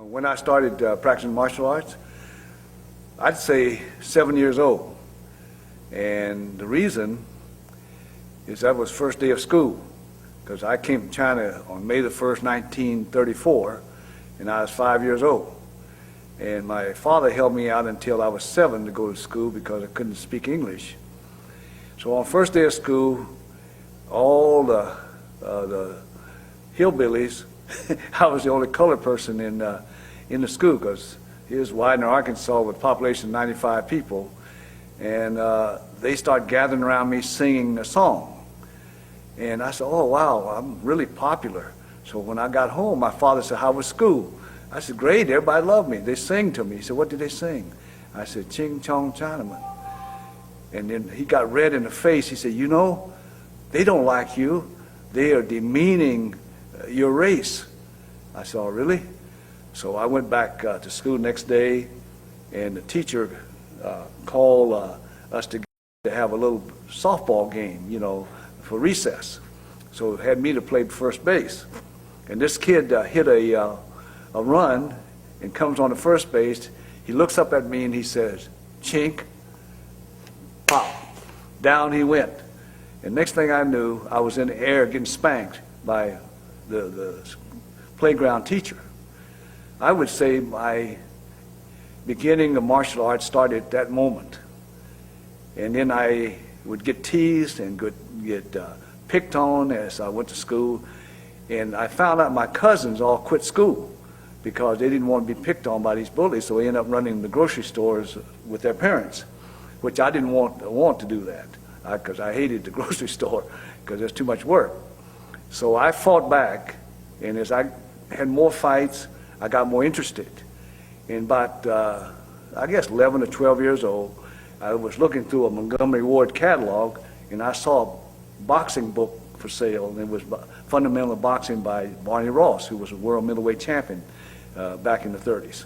When I started practicing martial arts, I'd say 7 years old. And the reason is that was first day of school, because I came from China on May the 1st, 1934, and I was 5 years old. And my father held me out until I was 7 to go to school because I couldn't speak English. So on first day of school, all the hillbillies, I was the only colored person in the school, because here's Widener, Arkansas, with a population of 95 people, and they start gathering around me singing a song. And I said, oh wow, I'm really popular. So when I got home, my father said, how was school? I said, great, everybody loved me. They sang to me. He said, what did they sing? I said, Ching Chong Chinaman. And then he got red in the face. He said, you know, they don't like you. They are demeaning your race. I said, oh really? So I went back to school next day, and the teacher called us to have a little softball game, you know, for recess. So it had me to play first base. And this kid hit a run and comes on the first base. He looks up at me and he says, chink, pop. Down he went. And next thing I knew, I was in the air getting spanked by the playground teacher. I would say my beginning of martial arts started at that moment. And then I would get teased and get picked on as I went to school. And I found out my cousins all quit school because they didn't want to be picked on by these bullies, so they ended up running the grocery stores with their parents, which I didn't want to do that, because I hated the grocery store because there's too much work. So I fought back, and as I had more fights, I got more interested. And about, I guess 11 or 12 years old, I was looking through a Montgomery Ward catalog, and I saw a boxing book for sale, and it was Fundamental Boxing by Barney Ross, who was a world middleweight champion back in the 30s.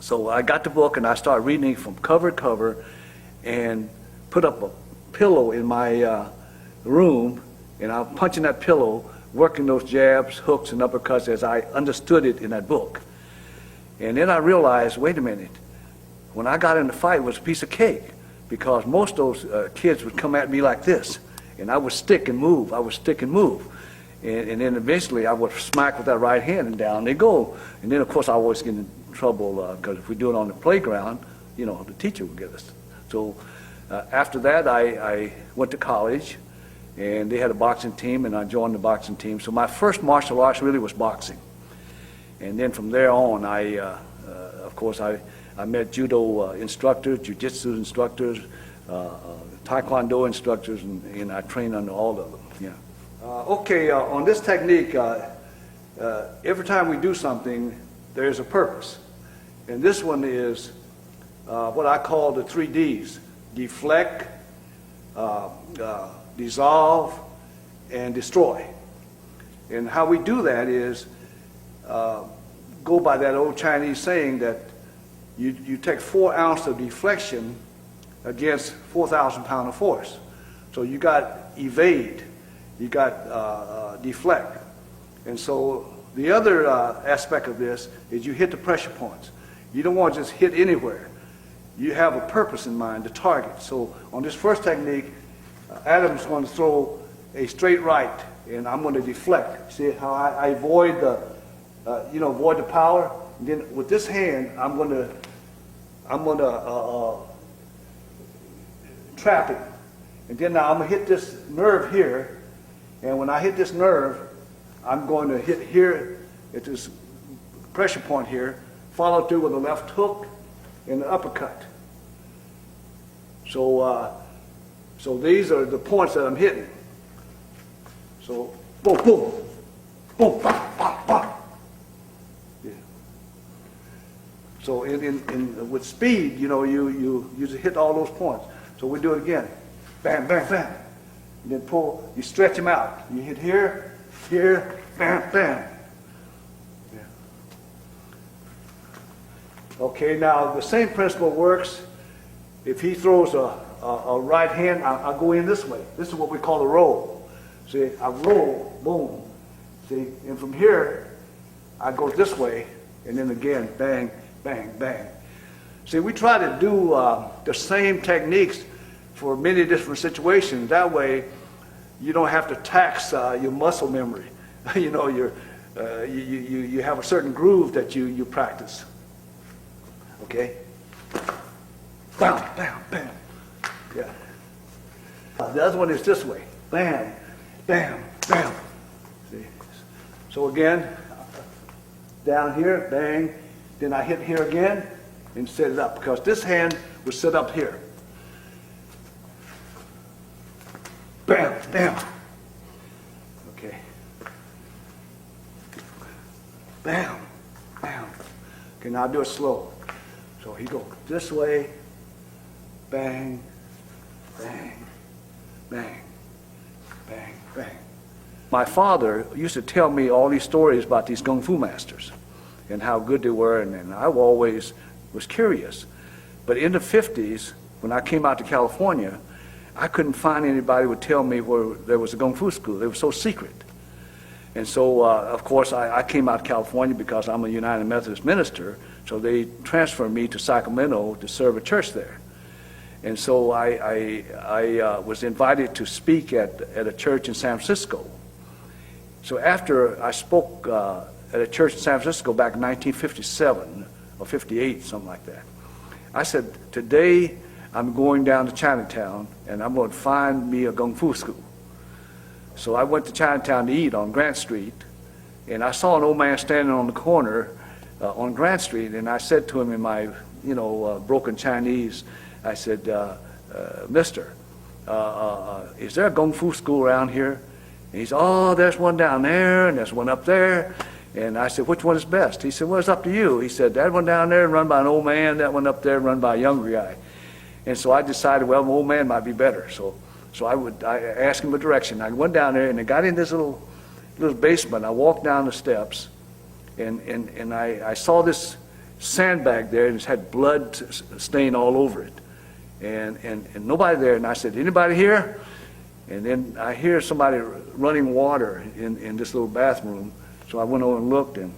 So I got the book, and I started reading it from cover to cover, and put up a pillow in my room, and I'm punching that pillow, working those jabs, hooks, and uppercuts as I understood it in that book. And then I realized, wait a minute, when I got in the fight, it was a piece of cake, because most of those kids would come at me like this, and I would stick and move, I would stick and move. And then eventually I would smack with that right hand, and down they go. And then of course I always get in trouble, because if we do it on the playground, you know, the teacher would get us. So after that I went to college, and they had a boxing team, and I joined the boxing team. So my first martial arts really was boxing. And then from there on, of course, I met judo instructors, jiu-jitsu instructors, taekwondo instructors, and I trained under all of them. Yeah. Okay, on this technique, every time we do something, there's a purpose. And this one is what I call the 3 Ds: deflect, dissolve, and destroy. And how we do that is go by that old Chinese saying that you take 4 ounces of deflection against 4,000 pounds of force. So you got evade, you got deflect. And so the other aspect of this is you hit the pressure points. You don't want to just hit anywhere. You have a purpose in mind, the target. So on this first technique, Adam's going to throw a straight right, and I'm going to deflect. See how I avoid the, avoid the power. And then with this hand, I'm going to trap it. And then now I'm going to hit this nerve here, and when I hit this nerve, I'm going to hit here at this pressure point here, follow through with a left hook and an uppercut. So these are the points that I'm hitting. So boom, boom, boom, bop, bop, bop. Yeah. So with speed, you know, you just hit all those points. So we do it again. Bam, bam, bam. And then pull, you stretch them out. You hit here, here, bam, bam. Yeah. Okay, now the same principle works if he throws a right hand. I'll go in this way. This is what we call a roll. See, I roll, boom. See, and from here, I go this way, and then again, bang, bang, bang. See, we try to do the same techniques for many different situations. That way, you don't have to tax your muscle memory. You know, you have a certain groove that you practice. Okay? Bam, bam, bam. Yeah. The other one is this way. Bam, bam, bam. See? So again, down here, bang. Then I hit here again and set it up, because this hand was set up here. Bam, bam. Okay. Bam, bam. Okay, now I'll do it slow. So he goes this way, bang, bang, bang, bang, bang. My father used to tell me all these stories about these Kung Fu masters and how good they were, and I always was curious. But in the 50s, when I came out to California, I couldn't find anybody who would tell me where there was a Kung Fu school. They were so secret. And so, of course, I came out to California because I'm a United Methodist minister, so they transferred me to Sacramento to serve a church there. And so I was invited to speak at a church in San Francisco. So after I spoke at a church in San Francisco back in 1957 or 58, something like that, I said, today I'm going down to Chinatown and I'm going to find me a Kung Fu school. So I went to Chinatown to eat on Grant Street, and I saw an old man standing on the corner on Grant Street, and I said to him in my, broken Chinese, I said, Mister, is there a Kung Fu school around here? And he said, oh, there's one down there, and there's one up there. And I said, which one is best? He said, well, it's up to you. He said, that one down there run by an old man, that one up there run by a younger guy. And so I decided, well, an old man might be better. So I asked him a direction. I went down there, and I got in this little basement. I walked down the steps, and I saw this sandbag there, and it had blood stain all over it. And nobody there. And I said, anybody here? And then I hear somebody running water in this little bathroom. So I went over and looked, and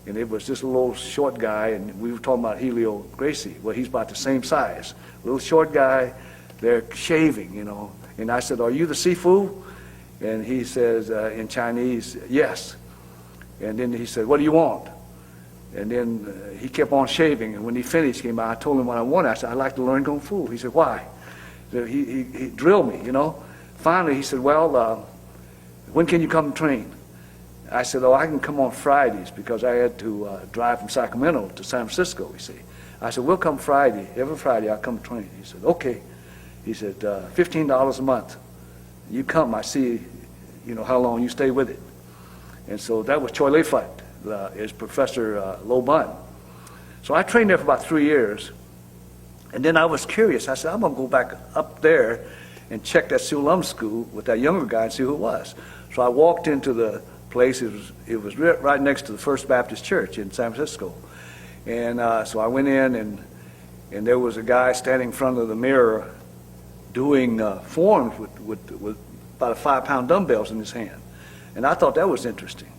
it was this little short guy, and we were talking about Helio Gracie. Well, he's about the same size. Little short guy, they're shaving, And I said, are you the Sifu? And he says in Chinese, yes. And then he said, what do you want? And then he kept on shaving, and when he finished, I told him what I wanted. I said, I'd like to learn Kung Fu. He said, why? So he drilled me, Finally, he said, well, when can you come train? I said, oh, I can come on Fridays because I had to drive from Sacramento to San Francisco, you see. I said, we'll come Friday. Every Friday I'll come train. He said, okay. He said, $15 a month. You come, I see, how long you stay with it. And so that was Choi Lei Fut, is Professor Lo Bun. So I trained there for about 3 years. And then I was curious. I said, I'm going to go back up there and check that Siu Lum school with that younger guy and see who it was. So I walked into the place. It was right next to the First Baptist Church in San Francisco. And so I went in, and there was a guy standing in front of the mirror doing forms with about 5-pound dumbbells in his hand. And I thought that was interesting.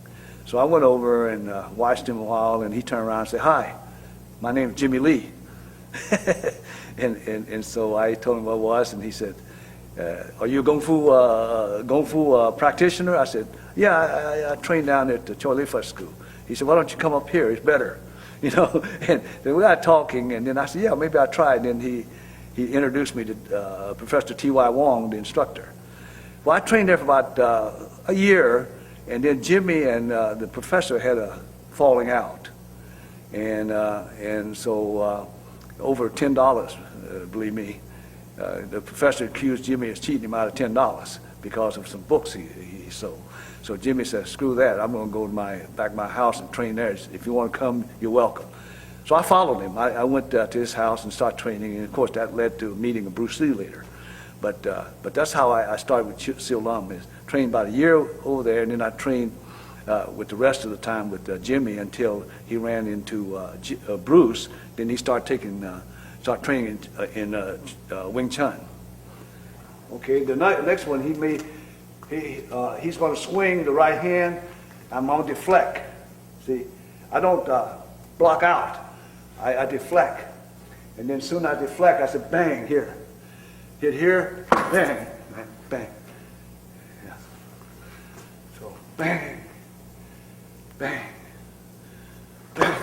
So I went over and watched him a while, and he turned around and said, hi, my name is Jimmy Lee. and so I told him what it was, and he said, are you a Kung Fu practitioner? I said, yeah, I trained down at the Choi Lei Fut school. He said, why don't you come up here? It's better. And then we got talking, and then I said, yeah, maybe I'll try. And then he introduced me to Professor T.Y. Wong, the instructor. Well, I trained there for about a year, and then Jimmy and the professor had a falling out. And so over $10, believe me, the professor accused Jimmy of cheating him out of $10 because of some books he sold. So Jimmy said, screw that, I'm going to go to back to my house and train there. If you want to come, you're welcome. So I followed him. I went to his house and started training, and of course that led to meeting a Bruce Lee later. But that's how I started with Siu Lum, is trained about a year over there, and then I trained with the rest of the time with Jimmy until he ran into Bruce. Then he started training in Wing Chun. Okay, the next one he's going to swing the right hand. I'm going to deflect. See, I don't block out. I deflect. And then soon I deflect, I said, bang, here. Hit here, bang, bang. Yeah. So, bang, bang, bang.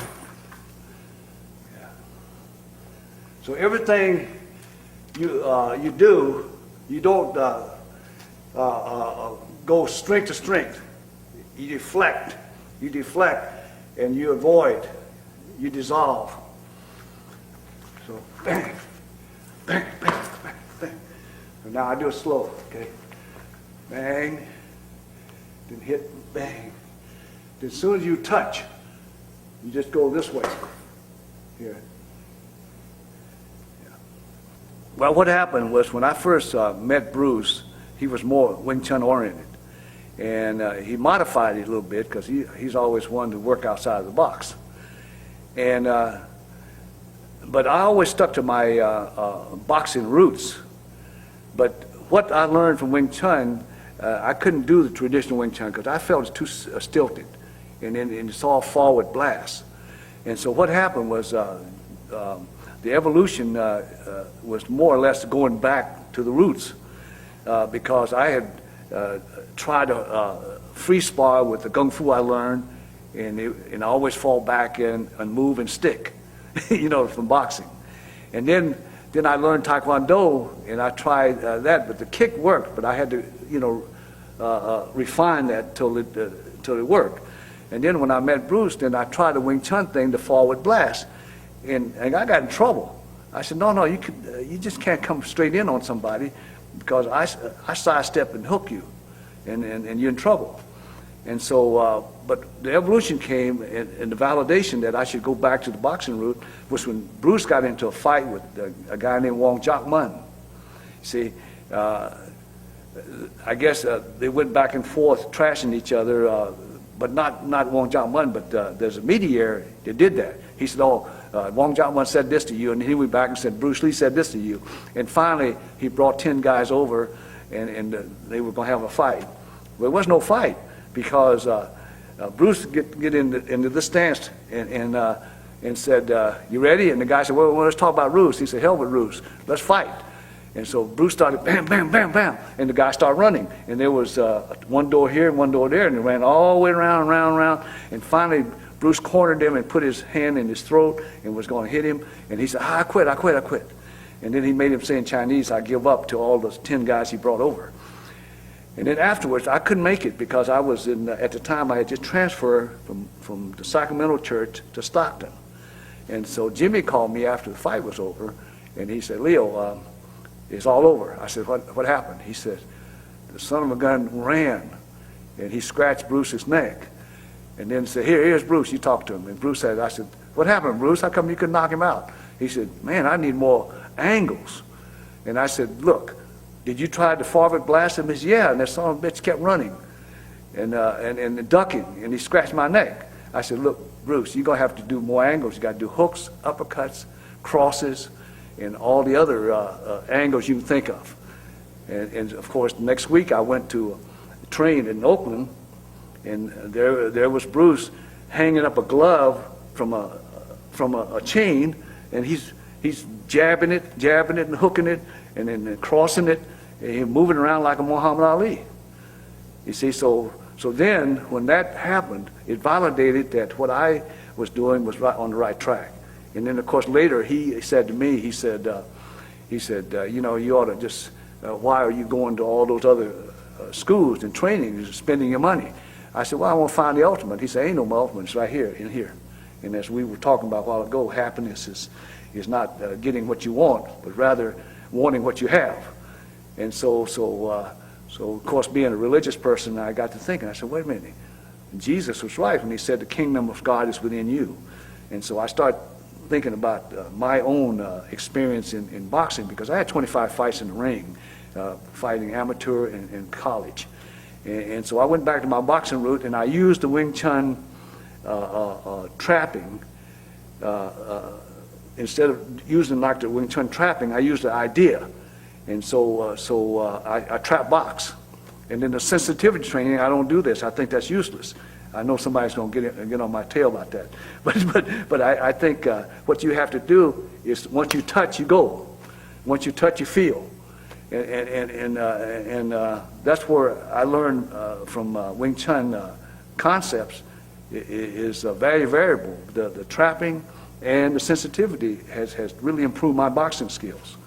Yeah. So everything you do, you don't go strength to strength. You deflect, and you avoid, you dissolve. So bang, bang, bang, bang, bang. And now I do it slow, okay? Bang, then hit, bang. Then as soon as you touch, you just go this way, here. Yeah. Well, what happened was when I first met Bruce, he was more Wing Chun oriented. And he modified it a little bit because he's always wanted to work outside of the box. And but I always stuck to my boxing roots. But what I learned from Wing Chun, I couldn't do the traditional Wing Chun because I felt it's too stilted, and it's all forward blast. And so what happened was the evolution was more or less going back to the roots because I had tried to free spar with the Kung Fu I learned, and I always fall back and move and stick, you know, from boxing. And then I learned Taekwondo, and I tried that, but the kick worked, but I had to, you know, refine that till it worked. And then when I met Bruce, then I tried the Wing Chun thing, the forward blast, and I got in trouble. I said, no, you just can't come straight in on somebody because I sidestep and hook you, and you're in trouble. And so, but the evolution came, and the validation that I should go back to the boxing route was when Bruce got into a fight with a guy named Wong Mun. See, I guess they went back and forth trashing each other, but not Wong Mun, but there's a mediator that did that. He said, oh, Wong Mun said this to you, and he went back and said, Bruce Lee said this to you. And finally, he brought 10 guys over, and they were going to have a fight. But there was no fight because Bruce get into this stance and said, you ready? And the guy said, well, let's talk about Roos. He said, hell with Roos, let's fight. And so Bruce started bam, bam, bam, bam, and the guy started running. And there was one door here and one door there, and they ran all the way around, and finally Bruce cornered him and put his hand in his throat and was going to hit him. And he said, I quit. And then he made him say in Chinese, I give up to all those 10 guys he brought over. And then afterwards, I couldn't make it because I was at the time I had just transferred from the Sacramento church to Stockton. And so Jimmy called me after the fight was over, and he said, Leo, it's all over. I said, what happened? He said, the son of a gun ran, and he scratched Bruce's neck. And then said, here's Bruce, you talk to him. And Bruce said, I said, what happened, Bruce? How come you couldn't knock him out? He said, man, I need more angles. And I said, look, did you try to forward blast him? He said, yeah, and that son of a bitch kept running and ducking, and he scratched my neck. I said, look, Bruce, you're going to have to do more angles. You got to do hooks, uppercuts, crosses, and all the other angles you can think of. And of course, next week I went to train in Oakland, and there was Bruce hanging up a glove from a chain, and he's jabbing it and hooking it and then crossing it, and he's moving around like a Muhammad Ali. You see, so then when that happened, it validated that what I was doing was right on the right track. And then of course later he said to me, he said, you know, you ought to just, why are you going to all those other schools and training, spending your money? I said, well, I want to find the ultimate. He said, ain't no ultimate, it's right here, in here. And as we were talking about a while ago, happiness is not getting what you want, but rather wanting what you have. And so of course, being a religious person, I got to thinking, I said, wait a minute, Jesus was right when he said the kingdom of God is within you. And so I started thinking about my own experience in boxing, because I had 25 fights in the ring, fighting amateur and college. And so I went back to my boxing route, and I used the Wing Chun trapping. Instead of using like the Wing Chun trapping, I used the idea. And so I trap box. And then the sensitivity training, I don't do this. I think that's useless. I know somebody's going to get on my tail about that. But I think what you have to do is once you touch, you go. Once you touch, you feel. And that's where I learned from Wing Chun concepts is very variable. The trapping and the sensitivity has really improved my boxing skills.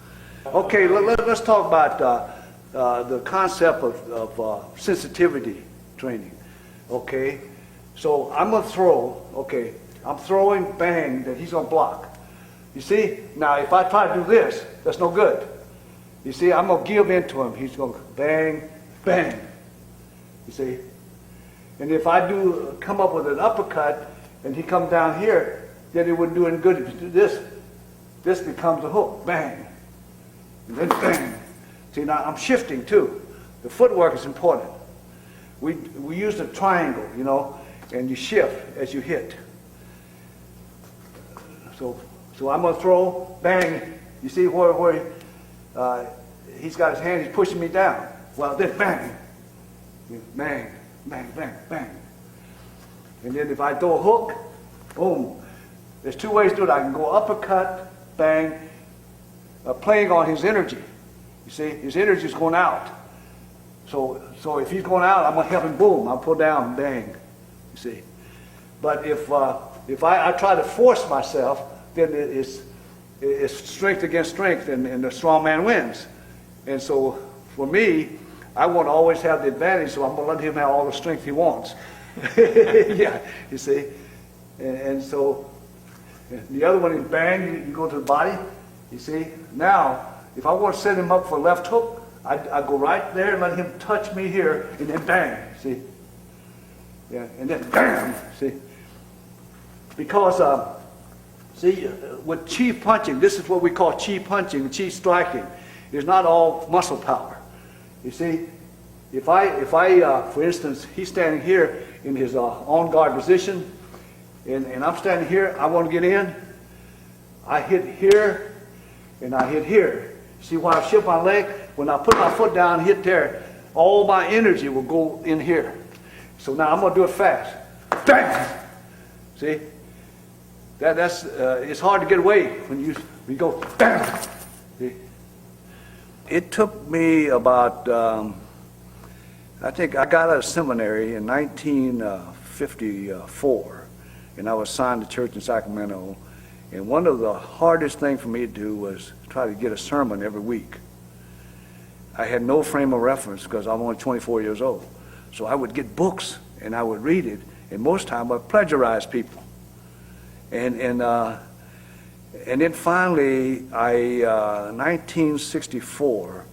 Okay, let's talk about the concept of sensitivity training. Okay, so I'm going to throw, okay, I'm throwing, bang, that he's going to block. You see, now if I try to do this, that's no good. You see, I'm going to give in to him. He's going to bang, bang. You see? And if I do come up with an uppercut and he comes down here, then it wouldn't do any good. If you do this, this becomes a hook, bang. And then bang. See, now I'm shifting too. The footwork is important. We use the triangle, you know, and you shift as you hit. So I'm going to throw, bang. You see where he's got his hand, he's pushing me down. Well, then bang. Bang, bang, bang, bang. And then if I throw a hook, boom. There's two ways to do it. I can go uppercut, bang, playing on his energy. You see, his energy is going out. So if he's going out, I'm going to help him, boom. I'll pull down, bang. You see. But if I try to force myself, then it's strength against strength, and the strong man wins. And so for me, I want to always have the advantage, so I'm going to let him have all the strength he wants. Yeah, you see. And so the other one is bang, you go to the body. You see. Now, if I want to set him up for a left hook, I go right there and let him touch me here, and then bang, see? Yeah, and then bam, see? Because, see, with chi punching, this is what we call chi punching, chi striking. It's not all muscle power. You see, if I, for instance, he's standing here in his on guard position, and I'm standing here, I want to get in, I hit here, and I hit here. See why I shift my leg? When I put my foot down and hit there, all my energy will go in here. So now I'm going to do it fast. Bang! See? That's it's hard to get away when you go bang. See? It took me about, I think I got out of seminary in 1954, and I was assigned to church in Sacramento. And one of the hardest things for me to do was try to get a sermon every week. I had no frame of reference because I'm only 24 years old. So I would get books and I would read it, and most of the time I would plagiarize people. And then finally, 1964,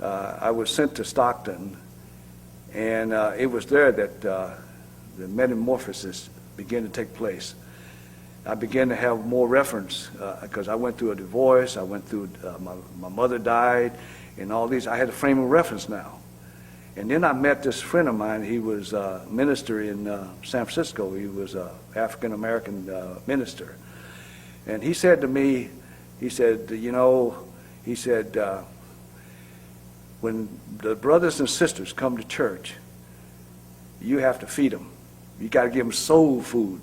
I was sent to Stockton, and it was there that the metamorphosis began to take place. I began to have more reference because I went through a divorce, I went through, my mother died, and all these. I had a frame of reference now. And then I met this friend of mine. He was a minister in San Francisco. He was an African-American minister. And he said to me, he said, you know, he said, when the brothers and sisters come to church, you have to feed them. You got to give them soul food.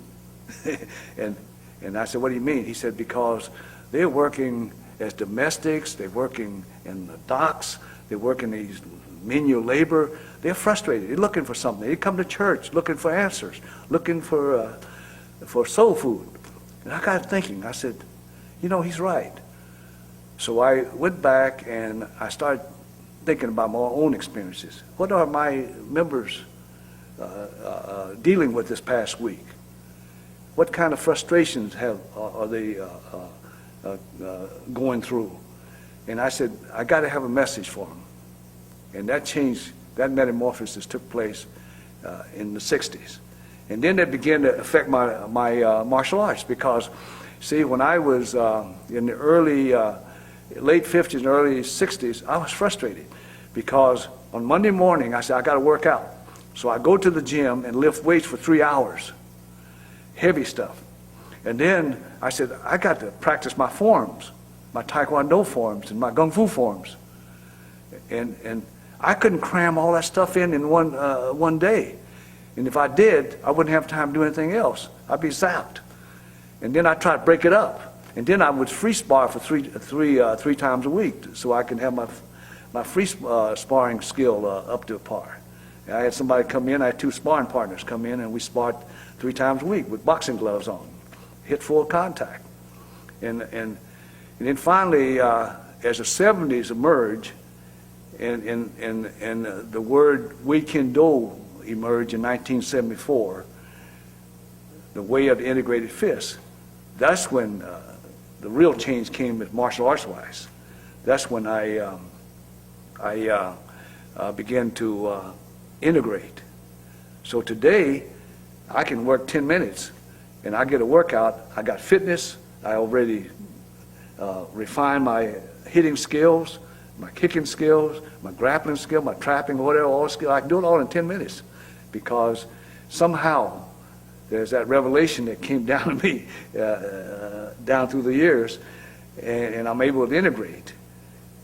And I said, what do you mean? He said, because they're working as domestics, they're working in the docks, they're working these menial labor. They're frustrated. They're looking for something. They come to church looking for answers, looking for soul food. And I got thinking. I said, you know, he's right. So I went back and I started thinking about my own experiences. What are my members dealing with this past week? What kind of frustrations are they going through? And I said, I got to have a message for them. And that changed, that metamorphosis took place in the 60s. And then that began to affect my martial arts because, see, when I was in the late 50s and early 60s, I was frustrated because on Monday morning I said, I got to work out. So I go to the gym and lift weights for 3 hours, heavy stuff. And then I said, I got to practice my forms, my Taekwondo forms and my Kung Fu forms. And I couldn't cram all that stuff in one day. And if I did, I wouldn't have time to do anything else. I'd be zapped. And then I try to break it up. And then I would free spar for three times a week so I can have my free sparring skill up to par. And I had somebody come in, I had 2 sparring partners come in, and we sparred 3 times a week with boxing gloves on, hit full contact. And then finally, as the 70s emerged, and the word Wei Kin Do emerged in 1974, the way of the integrated fist. That's when the real change came with martial arts wise. That's when I began to integrate. So today, I can work 10 minutes and I get a workout. I got fitness. I already refined my hitting skills, my kicking skills, my grappling skill, my trapping, whatever, all skill. I can do it all in 10 minutes because somehow there's that revelation that came down to me down through the years, and I'm able to integrate.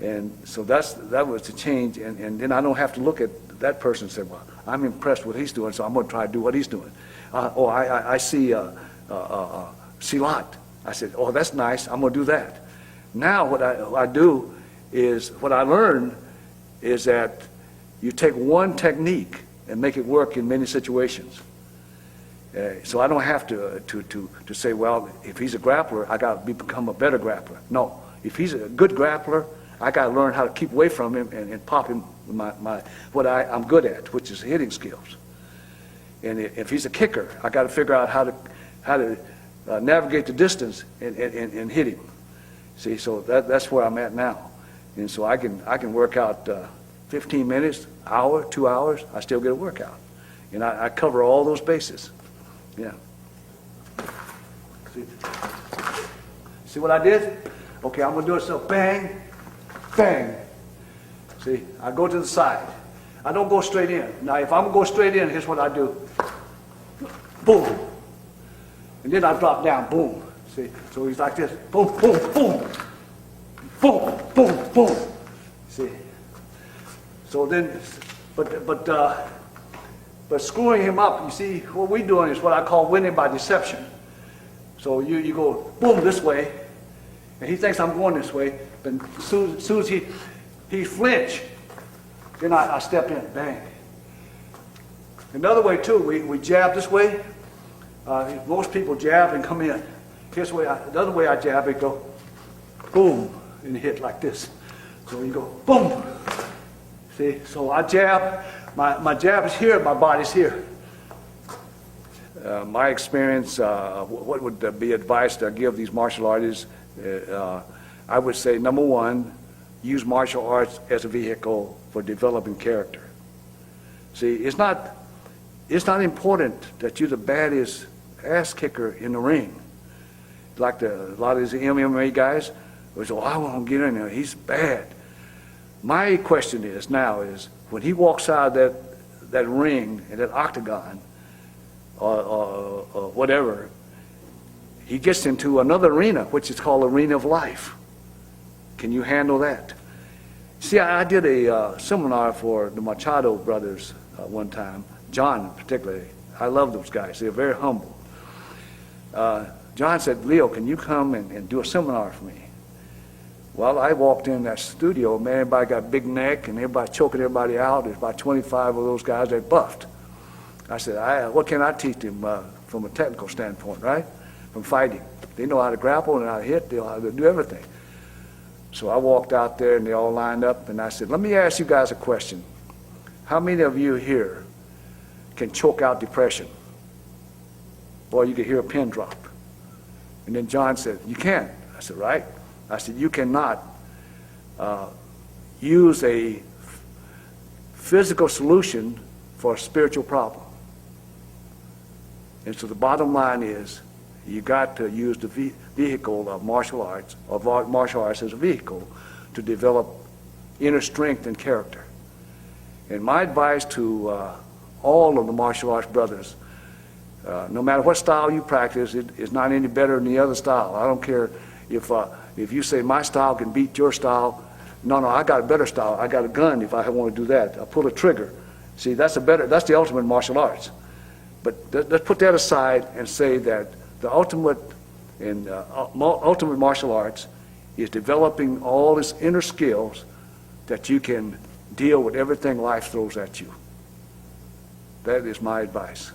And so that was the change. And then I don't have to look at that person and say, well, I'm impressed with what he's doing, so I'm going to try to do what he's doing. I see Silat. I said, oh, that's nice. I'm going to do that. Now what I do is, what I learned is that you take one technique and make it work in many situations. So I don't have to say, well, if he's a grappler, I got to become a better grappler. No, if he's a good grappler, I got to learn how to keep away from him and pop him with what I'm good at, which is hitting skills. And if he's a kicker, I got to figure out how to navigate the distance and hit him. See, so that's where I'm at now. And so I can work out 15 minutes, hour, 2 hours. I still get a workout, and I cover all those bases. Yeah. See what I did? Okay, I'm gonna do it. So bang, bang. See, I go to the side. I don't go straight in. Now, if I'm gonna go straight in, here's what I do. Boom. And then I drop down. Boom. See, so he's like this. Boom, boom, boom. Boom, boom, boom. See. So then, but screwing him up, you see, what we're doing is what I call winning by deception. So you go boom this way, and he thinks I'm going this way, but as soon as he flinch, then I step in, bang. Another way too, we jab this way. Most people jab and come in. Here's the other way I jab, it go boom, and hit like this. So you go boom. See, so I jab, my jab is here, my body's here. My experience, what would be advice to give these martial artists? I would say, number one, use martial arts as a vehicle for developing character. See, it's not important that you're the baddest ass kicker in the ring. Like a lot of these MMA guys, they say, oh, I want to get in there, he's bad. My question is, when he walks out of that ring and that octagon, or whatever, he gets into another arena, which is called arena of life. Can you handle that? See, I did a seminar for the Machado brothers one time, John particularly. I love those guys. They're very humble. John said, Leo, can you come and do a seminar for me? Well, I walked in that studio, man, everybody got big neck and everybody choking everybody out. There's about 25 of those guys that buffed. I said, what can I teach them from a technical standpoint, right? From fighting. They know how to grapple and how to hit, they know how to do everything. So I walked out there and they all lined up and I said, let me ask you guys a question. How many of you here can choke out depression? Boy, you could hear a pin drop. And then John said, you can. I said, right. I said, you cannot use a physical solution for a spiritual problem. And so the bottom line is, you got to use the vehicle of martial arts, as a vehicle to develop inner strength and character. And my advice to all of the martial arts brothers, no matter what style you practice, it is not any better than the other style. I don't care if you say my style can beat your style. No, I got a better style. I got a gun if I want to do that. I pull a trigger. See, that's the ultimate martial arts. But let's put that aside and say that the ultimate ultimate martial arts is developing all these inner skills that you can deal with everything life throws at you. That is my advice.